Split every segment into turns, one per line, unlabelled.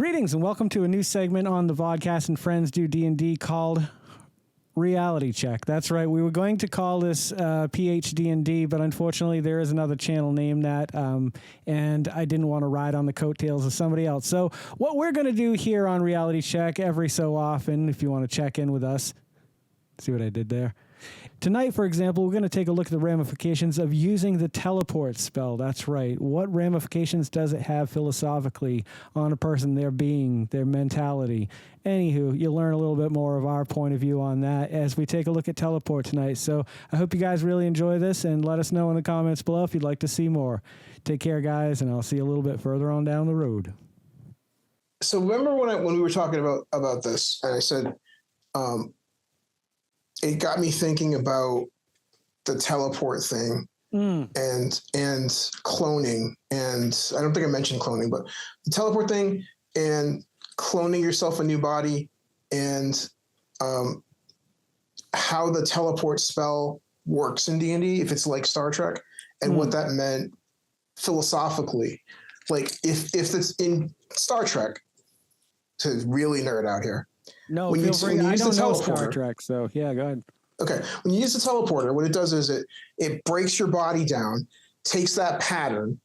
Greetings and welcome to a new segment on the Vodkast and Friends Do D&D called Reality Check. That's right. We were going to call this PHDND, but unfortunately there is another channel named that, and I didn't want to ride on the coattails of somebody else. So what we're going to do here on Reality Check every so often, if you want to check in with us, see what I did there? Tonight, for example, we're going to take a look at the ramifications of using the teleport spell. That's right. What ramifications does it have philosophically on a person, their being, their mentality? Anywho, you'll learn a little bit more of our point of view on that as we take a look at teleport tonight. So I hope you guys really enjoy this, and let us know in the comments below if you'd like to see more. Take care, guys, and I'll see you a little bit further on down the road.
So remember when we were talking about this, and I said, it got me thinking about the teleport thing and cloning. And I don't think I mentioned cloning, but the teleport thing and cloning yourself a new body and how the teleport spell works in D&D, if it's like Star Trek, and what that meant philosophically. Like if it's in Star Trek, to really nerd out here.
No, feel free. I don't know Star Trek, so yeah, go ahead.
Okay. When you use the teleporter, what it does is it breaks your body down, takes that pattern,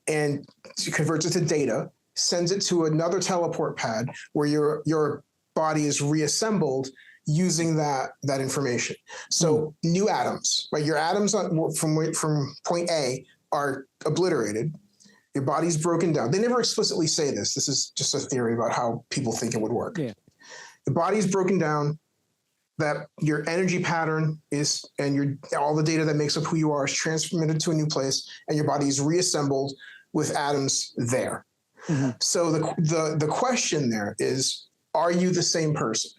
and converts it to data, sends it to another teleport pad where your body is reassembled using that information. So new atoms, right? Your atoms from point A are obliterated. Your body's broken down. They never explicitly say this. This is just a theory about how people think it would work.
Yeah.
The body's broken down, that your energy pattern is, and all the data that makes up who you are is transmitted to a new place, and your body is reassembled with atoms there. Mm-hmm. So the question there is, are you the same person?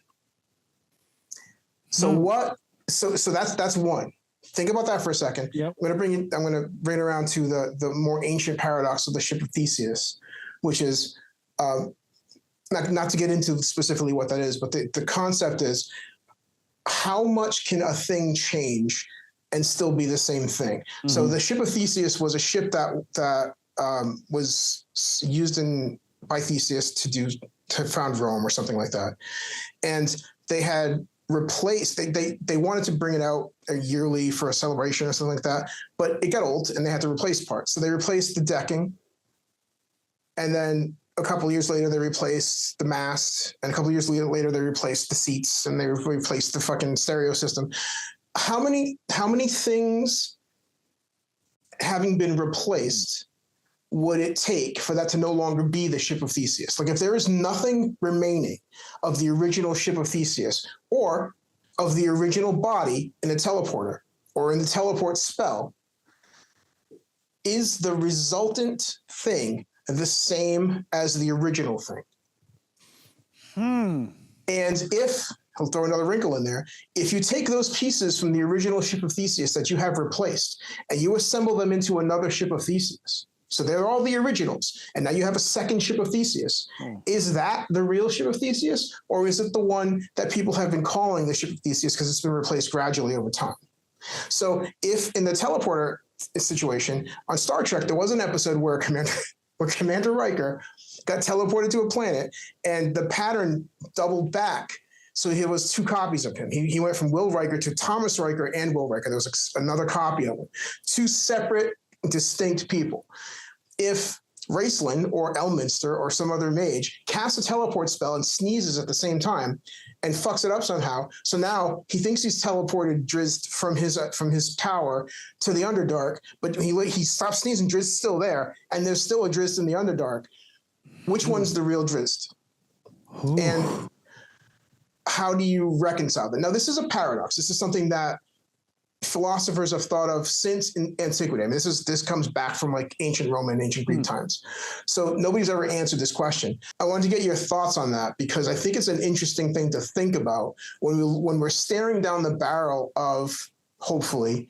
So so that's one. Think about that for a second. Yep. I'm going to bring it around to the more ancient paradox of the ship of Theseus, which is not to get into specifically what that is, but the concept is, how much can a thing change and still be the same thing? Mm-hmm. So the ship of Theseus was a ship that was used by Theseus to found Rome or something like that, and they had replaced. They wanted to bring it out yearly for a celebration or something like that, but it got old and they had to replace parts. So they replaced the decking, and then a couple of years later they replaced the mast, and a couple of years later they replaced the seats, and they replaced the fucking stereo system. How many things having been replaced would it take for that to no longer be the ship of Theseus? Like, if there is nothing remaining of the original ship of Theseus or of the original body in the teleporter or in the teleport spell, is the resultant thing the same as the original thing? And if, I'll throw another wrinkle in there, if you take those pieces from the original ship of Theseus that you have replaced and you assemble them into another ship of Theseus, so they're all the originals, and now you have a second ship of Theseus. Is that the real ship of Theseus, or is it the one that people have been calling the ship of Theseus because it's been replaced gradually over time? So if in the teleporter situation on Star Trek, there was an episode where Commander Riker got teleported to a planet and the pattern doubled back. So there was two copies of him. He went from Will Riker to Thomas Riker and Will Riker. There was another copy of him. Two separate, distinct people. If Raceland or Elminster or some other mage casts a teleport spell and sneezes at the same time and fucks it up somehow, so now he thinks he's teleported Drizzt from his tower to the Underdark, but he stops sneezing, Drizzt's still there, and there's still a Drizzt in the Underdark. Which one's the real Drizzt? And how do you reconcile that? Now, this is a paradox. This is something that philosophers have thought of since in antiquity. I mean, this comes back from like ancient Roman, ancient Greek times. So nobody's ever answered this question. I wanted to get your thoughts on that because I think it's an interesting thing to think about when we're staring down the barrel of, hopefully,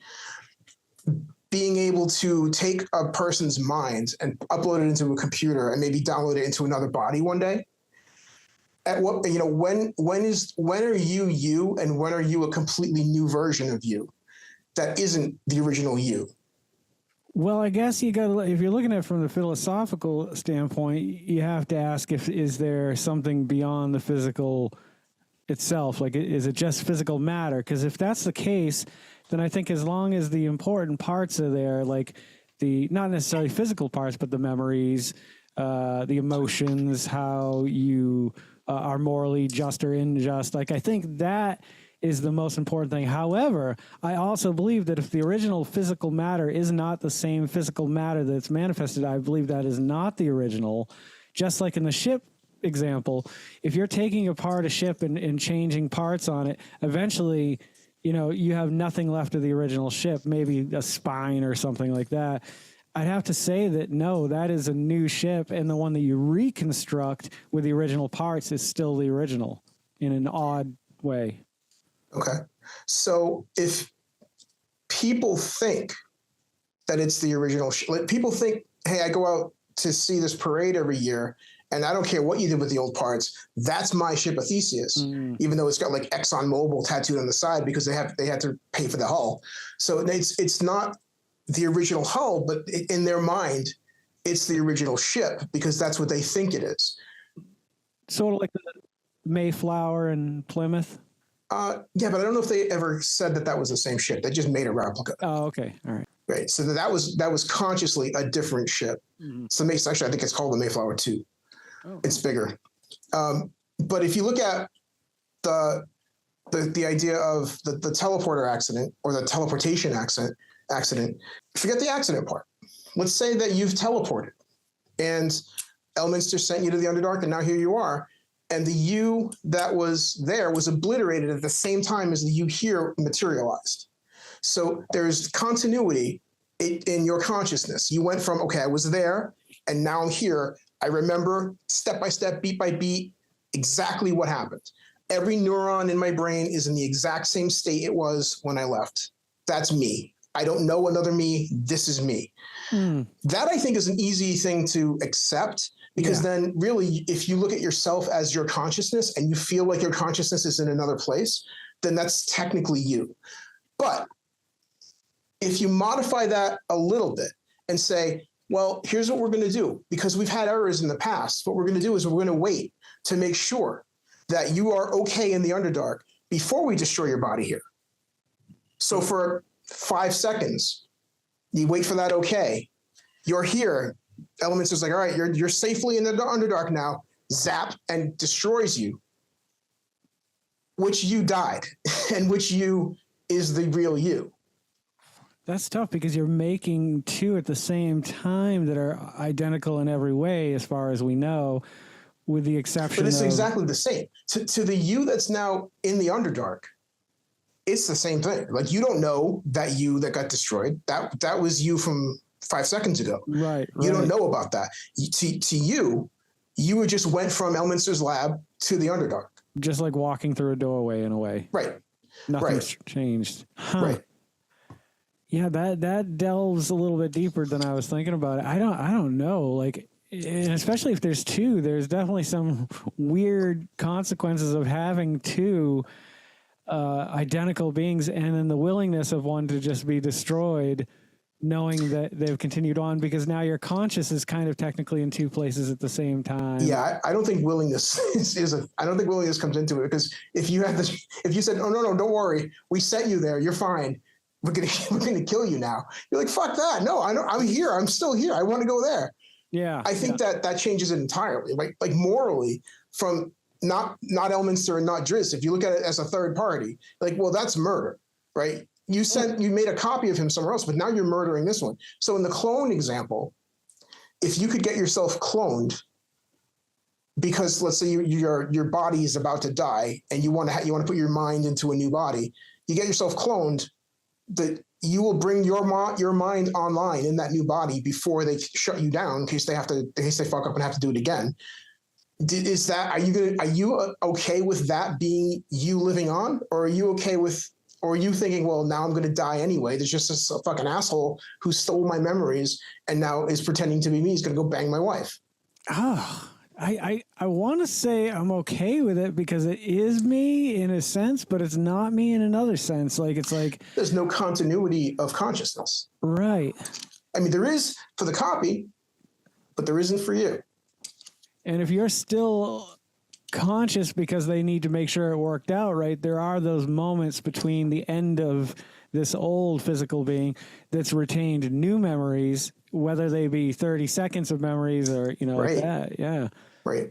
being able to take a person's mind and upload it into a computer and maybe download it into another body one day. At what, when are you, and when are you a completely new version of you that isn't the original you?
Well, I guess you got to, if you're looking at it from the philosophical standpoint, you have to ask if is there something beyond the physical itself? Like, is it just physical matter? Because if that's the case, then I think as long as the important parts are there, like the not necessarily physical parts, but the memories, the emotions, how you are morally just or unjust. Like, I think that is the most important thing. However, I also believe that if the original physical matter is not the same physical matter that's manifested, I believe that is not the original. Just like in the ship example, if you're taking apart a ship and changing parts on it, eventually, you know, you have nothing left of the original ship, maybe a spine or something like that. I'd have to say that no, that is a new ship, and the one that you reconstruct with the original parts is still the original in an odd way.
Okay. So if people think that it's the original, people think, hey, I go out to see this parade every year, and I don't care what you did with the old parts. That's my ship of Theseus, even though it's got like ExxonMobil tattooed on the side because they had to pay for the hull. So it's not the original hull, but in their mind, it's the original ship because that's what they think it is.
Sort of like the Mayflower and Plymouth.
Yeah, but I don't know if they ever said that was the same ship. They just made a replica.
Oh, okay, all right.
Right. So that was consciously a different ship. So actually, I think it's called the Mayflower 2. Oh. It's bigger. But if you look at the idea of the teleporter accident or the teleportation accident, forget the accident part. Let's say that you've teleported and Elminster sent you to the Underdark, and now here you are. And the you that was there was obliterated at the same time as the you here materialized. So there's continuity in your consciousness. You went from, okay, I was there, and now I'm here. I remember step by step, beat by beat, exactly what happened. Every neuron in my brain is in the exact same state it was when I left. That's me. I don't know another me. This is me. That, I think, is an easy thing to accept. Because then really, if you look at yourself as your consciousness and you feel like your consciousness is in another place, then that's technically you. But if you modify that a little bit and say, well, here's what we're going to do, because we've had errors in the past, what we're going to do is we're going to wait to make sure that you are okay in the Underdark before we destroy your body here. So for 5 seconds, you wait for that okay. You're here. Elements is like, all right, you're safely in the Underdark now, zap, and destroys you. Which you died, and which you is the real you.
That's tough because you're making two at the same time that are identical in every way, as far as we know, with the exception
But it's
of...
exactly the same. To the you that's now in the Underdark, it's the same thing. Like, you don't know that you that got destroyed. That was you from 5 seconds ago.
Right.
You don't know about that. To you just went from Elminster's lab to the Underdark.
Just like walking through a doorway in a way.
Right.
Nothing's changed. Huh.
Right.
Yeah, that delves a little bit deeper than I was thinking about it. I don't know. Like, and especially if there's two, there's definitely some weird consequences of having two identical beings, and then the willingness of one to just be destroyed, knowing that they've continued on, because now your conscious is kind of technically in two places at the same time.
Yeah, I don't think willingness I don't think willingness comes into it, because if you said, oh no, don't worry, we sent you there, you're fine, we're gonna kill you now. You're like, fuck that. No, I'm here. I'm still here. I want to go there.
Yeah.
I think that changes it entirely. Like morally, from not Elminster and not Driz. If you look at it as a third party, like, well, that's murder, right? You made a copy of him somewhere else, but now you're murdering this one. So in the clone example, if you could get yourself cloned, because let's say your body is about to die and you want to put your mind into a new body, you get yourself cloned, that you will bring your mind online in that new body before they shut you down in case they fuck up and have to do it again. Are you okay with that being you living on, or are you okay with? Or are you thinking, well, now I'm going to die anyway. There's just this fucking asshole who stole my memories and now is pretending to be me. He's going to go bang my wife.
Oh, I want to say I'm okay with it because it is me in a sense, but it's not me in another sense. Like, it's like...
There's no continuity of consciousness.
Right.
I mean, there is for the copy, but there isn't for you.
And if you're still conscious because they need to make sure it worked out right, there are those moments between the end of this old physical being that's retained new memories, whether they be 30 seconds of memories or, you know,
Right.
like that. Yeah.
Right.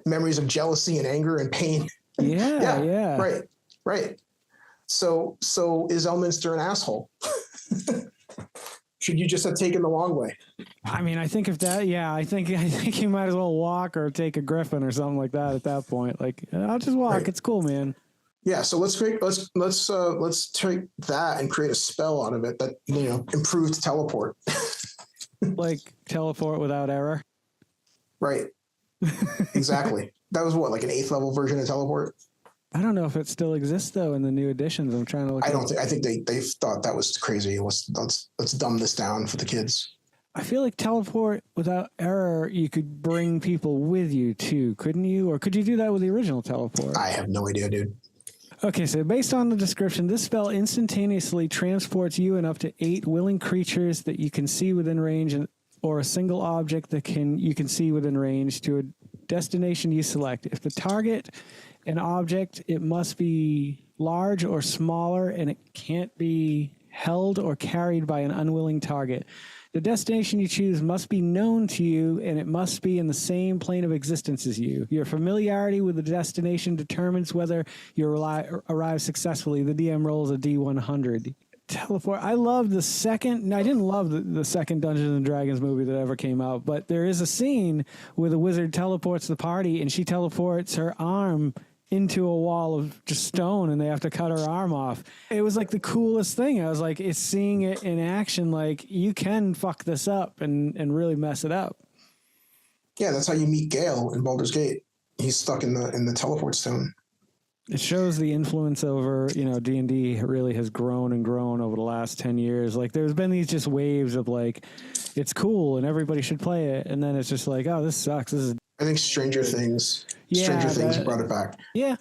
Memories of jealousy and anger and pain.
Yeah.
Right. Right. So is Elminster an asshole? Should you just have taken the long way?
I mean, I think if that, I think you might as well walk or take a griffin or something like that at that point. Like, I'll just walk. Right. It's cool, man.
Yeah. So let's take that and create a spell out of it that, you know, improved teleport.
Like teleport without error.
Right. Exactly. That was what, like an 8th level version of teleport?
I don't know if it still exists though in the new editions. I'm trying to look.
I think they thought that was crazy. Let's dumb this down for the kids.
I feel like teleport without error, you could bring people with you too, couldn't you? Or could you do that with the original teleport?
I have no idea, dude.
Okay, so based on the description, this spell instantaneously transports you and up to 8 willing creatures that you can see within range, or a single object that you can see within range to a destination you select. If the target an object, it must be large or smaller, and it can't be held or carried by an unwilling target. The destination you choose must be known to you, and it must be in the same plane of existence as you. Your familiarity with the destination determines whether you arrive successfully. The DM rolls a D100. Teleport. I love the second. I didn't love the second Dungeons and Dragons movie that ever came out, but there is a scene where the wizard teleports the party, and she teleports her arm into a wall of just stone, and they have to cut her arm off. It was like the coolest thing. I was like, it's seeing it in action. Like, you can fuck this up and really mess it up.
Yeah, that's how you meet Gale in Baldur's Gate. He's stuck in the teleport stone.
It shows the influence over, you know, D&D really has grown and grown over the last 10 years. Like, there's been these just waves of like, it's cool and everybody should play it. And then it's just like, oh, this sucks. I think
Stranger Things brought it back.
Yeah.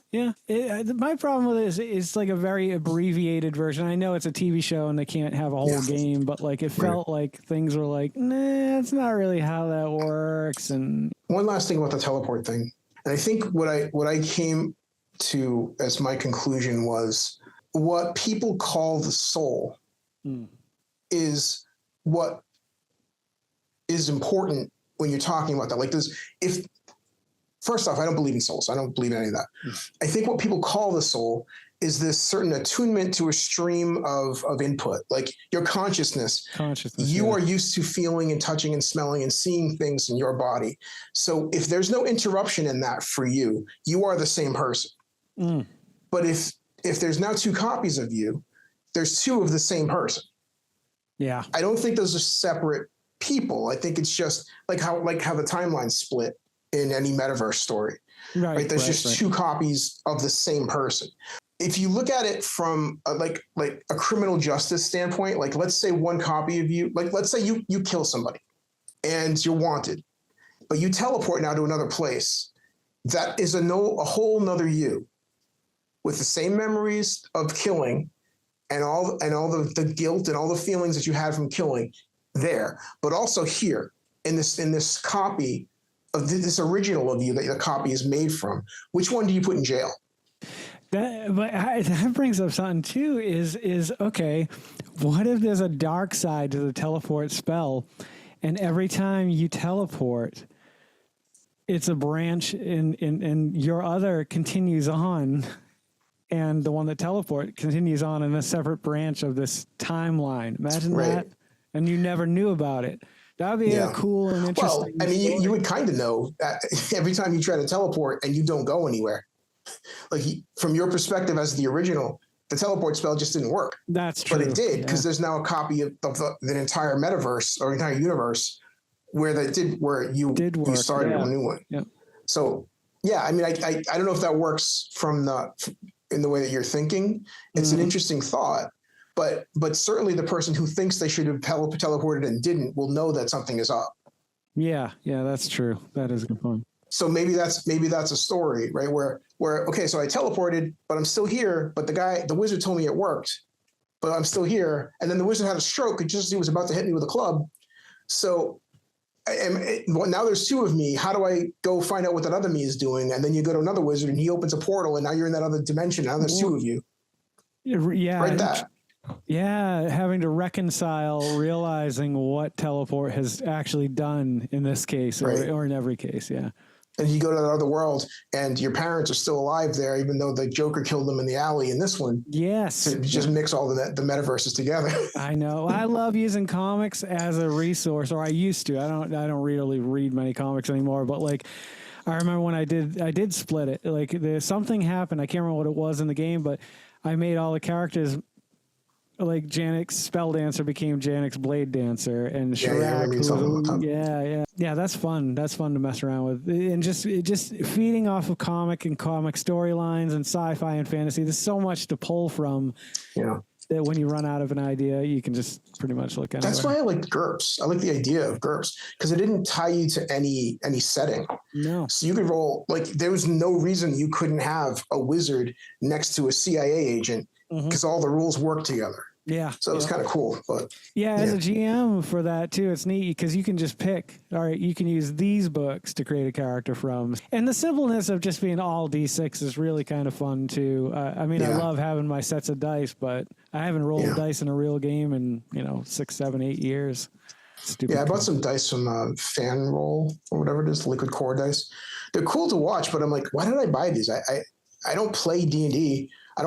My problem with it is it's like a very abbreviated version. I know it's a TV show and they can't have a whole game, but like it felt like things were like, nah, it's not really how that works. And
one last thing about the teleport thing, and I think what I came to as my conclusion was what people call the soul is what is important when you're talking about that. Like first off, I don't believe in souls. I don't believe in any of that. I think what people call the soul is this certain attunement to a stream of input, like your consciousness. You are used to feeling and touching and smelling and seeing things in your body. So if there's no interruption in that for you, you are the same person. But if there's now 2 copies of you, there's 2 of the same person.
Yeah.
I don't think those are separate people. I think it's just like how the timeline split in any metaverse story. Right? There's just 2 copies of the same person. If you look at it from like a criminal justice standpoint, like let's say 1 copy of you, like let's say you kill somebody and you're wanted, but you teleport now to another place. That is a whole nother you with the same memories of killing and all the guilt and all the feelings that you had from killing there, but also here in this copy of this original of you that the copy is made from. Which one do you put in jail?
That brings up something too. Is okay. What if there's a dark side to the teleport spell, and every time you teleport, it's a branch, and your other continues on, and the one that teleport continues on in a separate branch of this timeline. Imagine that, and you never knew about it. That would be a cool and interesting.
Well, I mean, you would kind of know every time you try to teleport and you don't go anywhere. Like from your perspective as the original, the teleport spell just didn't work.
That's true.
But it did, because there's now a copy of the entire metaverse or entire universe where you started a new one.
Yeah.
So yeah, I mean, I don't know if that works in the way that you're thinking. It's an interesting thought, but certainly the person who thinks they should have teleported and didn't will know that something is up.
Yeah, that's true. That is a good point.
So maybe that's a story, right? Where okay, so I teleported, but I'm still here. But the wizard told me it worked, but I'm still here. And then the wizard had a stroke just as he was about to hit me with a club. So now there's two of me. How do I go find out what that other me is doing? And then you go to another wizard and he opens a portal and now you're in that other dimension. Now there's two of you.
Yeah.
Right, that.
Yeah, having to reconcile realizing what teleport has actually done in this case, or in every case, yeah.
And you go to that other world, and your parents are still alive there, even though the Joker killed them in the alley in this one.
Yes.
To just mix all the metaverses together. I
know. I love using comics as a resource, or I used to. I don't really read many comics anymore, but like I remember when I did split it. Like there's something happened. I can't remember what it was in the game, but I made all the characters. Like Janek's spell dancer became Janek's blade dancer, and Shirak. Yeah. That's fun. That's fun to mess around with, and just feeding off of comic storylines and sci-fi and fantasy. There's so much to pull from.
Yeah.
That when you run out of an idea, you can just pretty much look at it.
That's why I liked GURPS. I like the idea of GURPS because it didn't tie you to any setting.
No.
So you could roll there was no reason you couldn't have a wizard next to a CIA agent because all the rules work together.
Yeah.
So it was kind of cool. But
as a GM for that too, it's neat because you can just pick, all right, you can use these books to create a character from. And the simpleness of just being all D6 is really kind of fun too. I love having my sets of dice, but I haven't rolled dice in a real game in, 6, 7, 8 years. Stupid.
I bought some dice from Fan Roll or whatever it is, Liquid Core dice. They're cool to watch, but I'm like, why did I buy these? I don't play D&D. I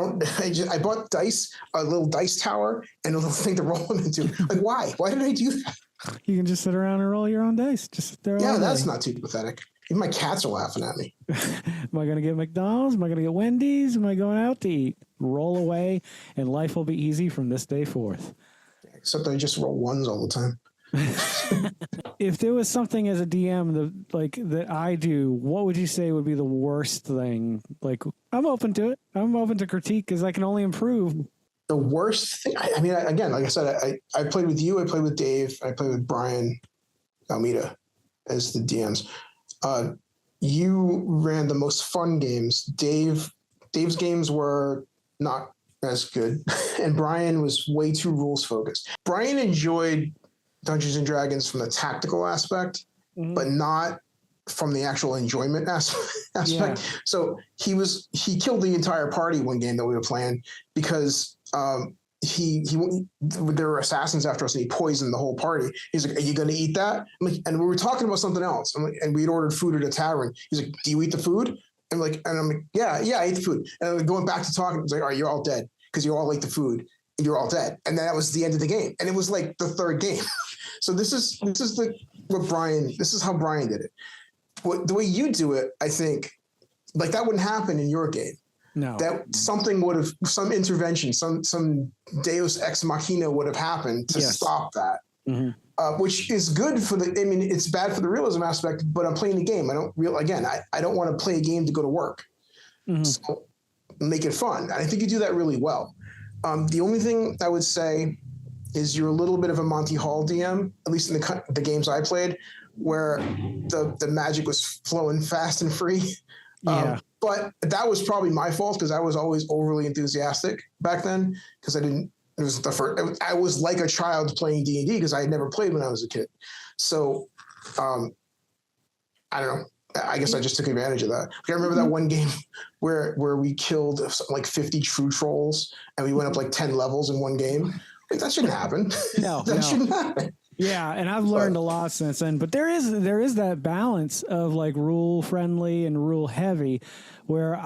bought dice, a little dice tower, and a little thing to roll them into. Like, why? Why did I do that?
You can just sit around and roll your own dice. Just sit there.
Yeah, that's not too pathetic. Even my cats are laughing at me.
Am I going to get McDonald's? Am I going to get Wendy's? Am I going out to eat? Roll away, and life will be easy from this day forth.
Except I just roll ones all the time.
If there was something as a DM that I do, what would you say would be the worst thing? Like, I'm open to it. I'm open to critique because I can only improve.
The worst thing, again, like I said, I played with you, I played with Dave, I played with Brian Almeida as the DMs. You ran the most fun games. Dave's games were not as good, and Brian was way too rules focused. Brian enjoyed Dungeons and Dragons from the tactical aspect, but not from the actual enjoyment aspect. Yeah. So he killed the entire party one game that we were playing because there were assassins after us and he poisoned the whole party. He's like, "Are you going to eat that?" I'm like, and we were talking about something else. I'm like, and we'd ordered food at a tavern. He's like, "Do you eat the food?" I'm like, yeah, I ate the food. And I'm going back to talking. He's like, "All right, you're all dead because you all ate the food and you're all dead." And then that was the end of the game. And it was like the third game. So this is how Brian did it. The way you do it, I think, like that wouldn't happen in your game.
No,
that something would have, some intervention, some Deus ex machina would have happened to stop that. Which is good it's bad for the realism aspect, but I'm playing the game. I don't want to play a game to go to work. So make it fun. I think you do that really well. The only thing I would say is you're a little bit of a Monty Hall DM, at least in the games I played, where the magic was flowing fast and free. But that was probably my fault because I was always overly enthusiastic back then because I was like a child playing D&D because I had never played when I was a kid. So I don't know. I guess I just took advantage of that. I remember that one game where we killed like 50 true trolls and we went up like 10 levels in one game. Like, that shouldn't happen. No, shouldn't happen.
Yeah, and I've learned a lot since then. But there is that balance of like rule friendly and rule heavy, where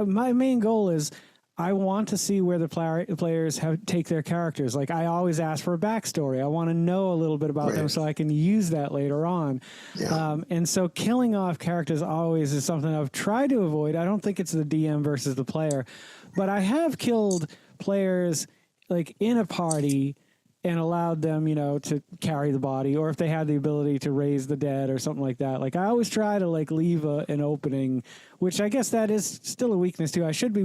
my main goal is I want to see where the players take their characters. Like I always ask for a backstory. I want to know a little bit about them so I can use that later on. Yeah. And so killing off characters always is something I've tried to avoid. I don't think it's the DM versus the player, but I have killed players like in a party and allowed them, to carry the body, or if they had the ability to raise the dead or something like that. Like I always try to like leave an opening, which I guess that is still a weakness too. I should be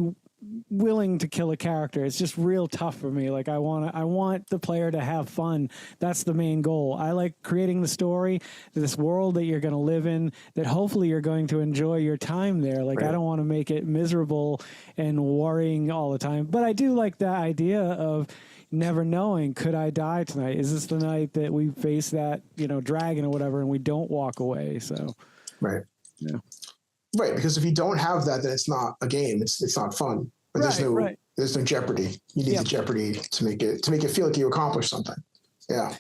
willing to kill a character. It's just real tough for me. Like I want the player to have fun. That's the main goal. I like creating the story, this world that you're going to live in, that hopefully you're going to enjoy your time there. Like I don't want to make it miserable and worrying all the time. But I do like the idea of, never knowing, could I die tonight? Is this the night that we face that, dragon or whatever, and we don't walk away? So,
right.
Yeah.
Right. Because if you don't have that, then it's not a game. It's not fun. But there's no jeopardy. You need the jeopardy to make it feel like you accomplished something. Yeah.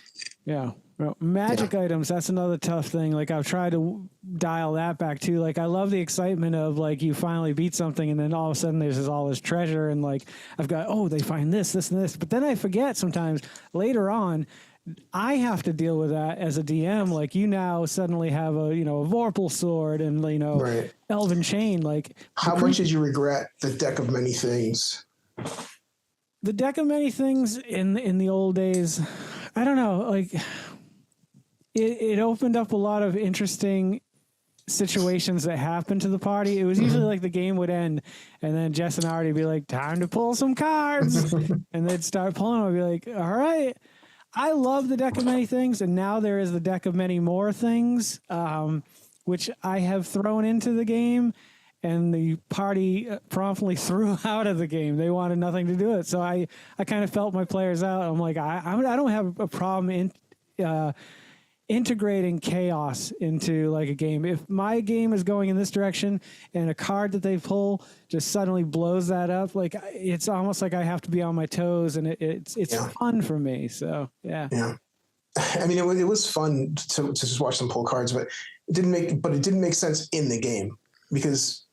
Yeah. Well, magic items, that's another tough thing. Like, I've tried to dial that back too. Like, I love the excitement of, like, you finally beat something and then all of a sudden there's all this treasure and, like, I've got, they find this, this, and this. But then I forget sometimes later on, I have to deal with that as a DM. Like, you now suddenly have a Vorpal sword and,
right.
Elven chain. Like,
how much did you regret the deck of many things?
The deck of many things in the old days, I don't know, like, it opened up a lot of interesting situations that happened to the party. It was usually like the game would end and then Jess and Artie would be like, time to pull some cards. And they'd start pulling. I'd be like, all right. I love the deck of many things. And now there is the deck of many more things, which I have thrown into the game. And the party promptly threw out of the game. They wanted nothing to do with it. So I kind of felt my players out. I'm like, I don't have a problem integrating chaos into like a game. If my game is going in this direction and a card that they pull just suddenly blows that up, like, it's almost like I have to be on my toes, and it's fun for me. So yeah.
I mean, it was fun to just watch them pull cards, but it didn't make sense in the game because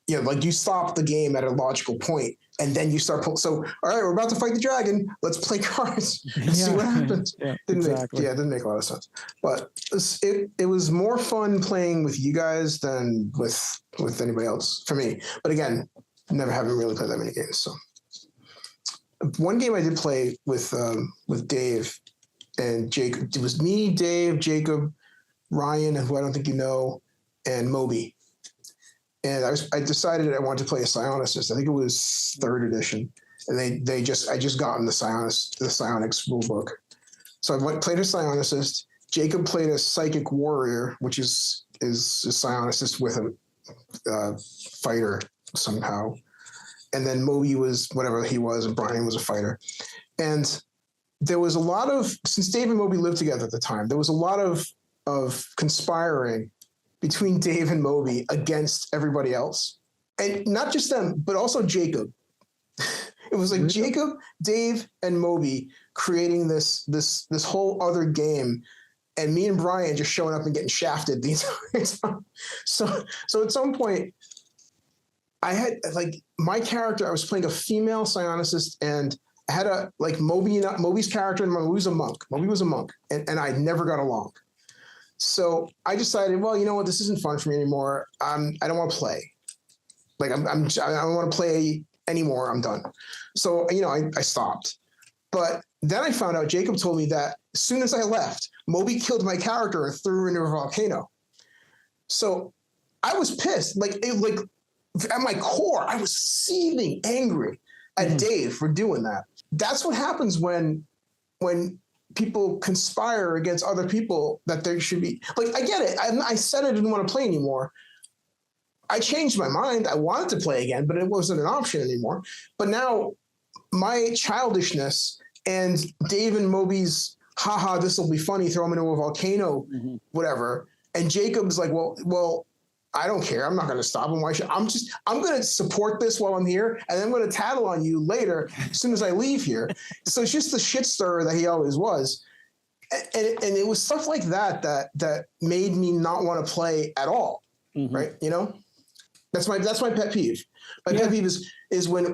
like, you stop the game at a logical point and then you start pulling. So, all right, we're about to fight the dragon. Let's play cards and see what happens.
Yeah,
it didn't make a lot of sense. But it was more fun playing with you guys than with anybody else for me. But again, never having really played that many games. So one game I did play with Dave and Jacob. It was me, Dave, Jacob, Ryan, who I don't think you know, and Moby. And I decided I wanted to play a Psionicist. I think it was 3rd edition, and I just gotten the Psionics rule book. So I played a Psionicist. Jacob played a Psychic Warrior, which is a Psionicist with a fighter somehow, and then Moby was whatever he was, and Brian was a fighter. And there was a lot of, since Dave and Moby lived together at the time, there was a lot of conspiring between Dave and Moby against everybody else. And not just them, but also Jacob. It was like Jacob, Dave, and Moby creating this whole other game, and me and Brian just showing up and getting shafted the entire time. So at some point, I had, like, my character, I was playing a female Psionicist, and I had Moby's character, and Moby was a monk. And I never got along. So I decided, well, you know what? This isn't fun for me anymore. I don't want to play. Like, I don't want to play anymore. I'm done. So, I stopped. But then I found out, Jacob told me that as soon as I left, Moby killed my character and threw her into a volcano. So I was pissed. Like at my core, I was seething angry at Dave for doing that. That's what happens when people conspire against other people that there should be. Like, I get it. I said I didn't want to play anymore. I changed my mind. I wanted to play again, but it wasn't an option anymore. But now my childishness and Dave and Moby's, haha, this will be funny, throw him into a volcano, whatever. And Jacob's like, well, I don't care. I'm not going to stop him. Why should I'm going to support this while I'm here, and then I'm going to tattle on you later as soon as I leave here. So it's just the shit stirrer that he always was. And it was stuff like that made me not want to play at all. Right. That's my pet peeve. My pet peeve is when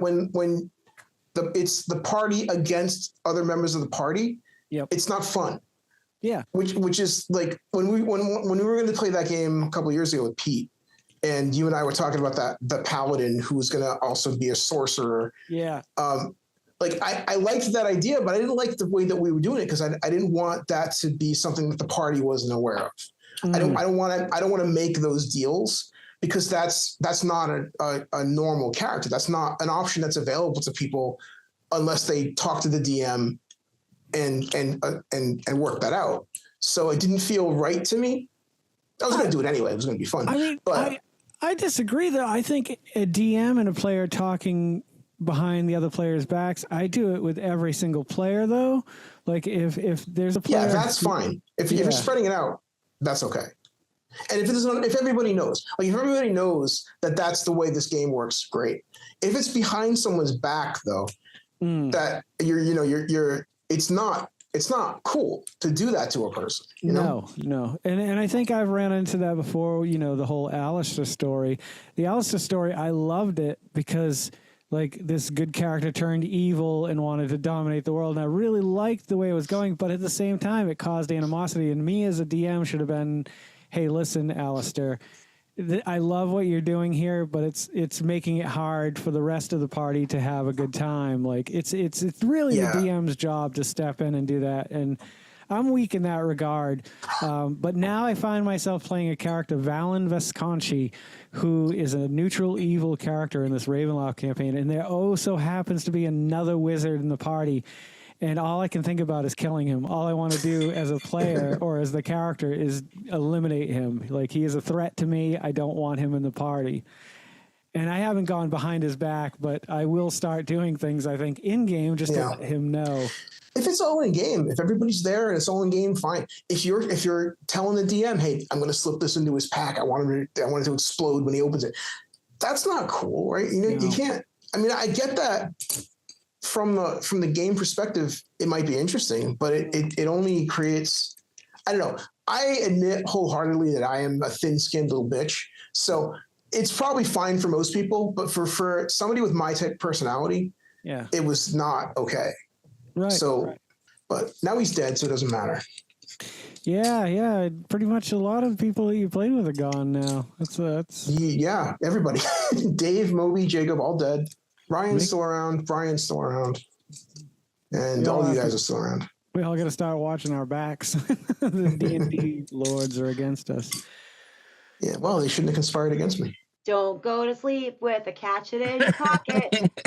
it's the party against other members of the party. Yep. It's not fun. Yeah. Which is like when we were going to play that game a couple of years ago with Pete, and you and I were talking about the paladin who was going to also be a sorcerer. Yeah. Like I liked that idea, but I didn't like the way that we were doing it because I didn't want that to be something that the party wasn't aware of. I don't want to make those deals because that's not a normal character. That's not an option that's available to people unless they talk to the DM and work that out. So it didn't feel right to me. I was going to do it anyway. It was going to be fun.
I mean, but I disagree though. I think a DM and a player talking behind the other players' backs. I do it with every single player, though. Like if there's a player,
yeah, that's fine. If you're spreading it out, that's okay. And if everybody knows, like if everybody knows that that's the way this game works, great. If it's behind someone's back, though, that it's not cool to do that to a person.
No. And I think I've ran into that before, the whole Alistair story. The Alistair story, I loved it because like this good character turned evil and wanted to dominate the world. And I really liked the way it was going, but at the same time, it caused animosity. And me as a DM should have been, hey, listen, Alistair, I love what you're doing here, but it's making it hard for the rest of the party to have a good time. Like it's really the DM's job to step in and do that. And I'm weak in that regard. But now I find myself playing a character, Valen Vesconchi, who is a neutral evil character in this Ravenloft campaign. And there so happens to be another wizard in the party. And all I can think about is killing him. All I want to do as a player or as the character is eliminate him. Like, he is a threat to me. I don't want him in the party. And I haven't gone behind his back, but I will start doing things, I think, in-game just to let him know.
If it's all in game, if everybody's there and it's all in game, fine. If you're telling the DM, hey, I'm going to slip this into his pack. I want it to explode when he opens it. That's not cool, right? You can't. I mean, I get that. From the game perspective, it might be interesting, but it only creates, I don't know. I admit wholeheartedly that I am a thin-skinned little bitch. So it's probably fine for most people, but for somebody with my type of personality, it was not okay.
Right.
So, but now he's dead, so it doesn't matter.
Yeah. Pretty much a lot of people that you played with are gone now. That's
yeah, everybody. Dave, Moby, Jacob, all dead. Ryan's still around. Brian's still around. And all you guys are still around.
We all got to start watching our backs. The D&D lords are against us.
Yeah, well, they shouldn't have conspired against me.
Don't go to sleep with a catch it in your pocket.